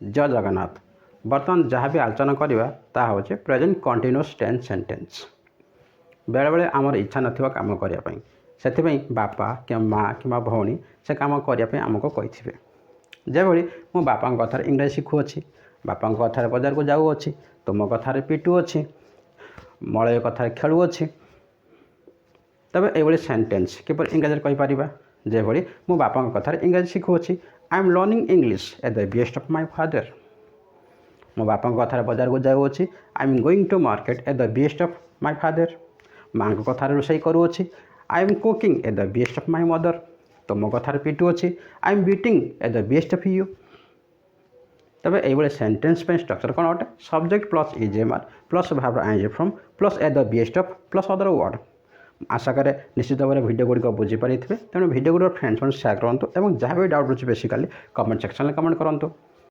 जय जगन्नाथ। बर्तमान जहाँ भी आलोचना करवा ता हूँ प्रेजेंट कंटिन्यूअस टेंस सेंटेंस। बेले बेले आमर इच्छा नथिबा काम करने से बापा कि माँ कि भौणी से कम करने आमको कही जेभली मो बापा कथार इंग्राजी शिखुअछि, बापा कथार बजार को जाऊँगी, तुम कथार पिटुअछि, मलय कथार खेलुअछि। तबे ये सेंटेंस किपर इंग्राजी कहीपर जेभली मो बापा कथार इंग्राजी शिखुअछि। I am learning English at the best of my father. मो बापा कथार बजार को जाऊँगी, I am going to market at the best of my father. माँ को कथार रोषे करुँची, I am cooking at the best of my mother. तुम कथार पिटुअछि, I am beating at the best of you. तबे ये सेंटेंस स्ट्रक्चर कौन अटे? सब्जेक्ट प्लस इजेमार प्लस भाव IJ from plus at the best of plus other word. आशा करे निश्चित भाव में भिडियो गुड़िक बुझीपारे तेणु भिडियो गुड़ फ्रेंड्स सेयार करूँ और जहाँ भी डाउट रोचे बेसिकाली कमेंट सेक्शन में कमेंट करूँ।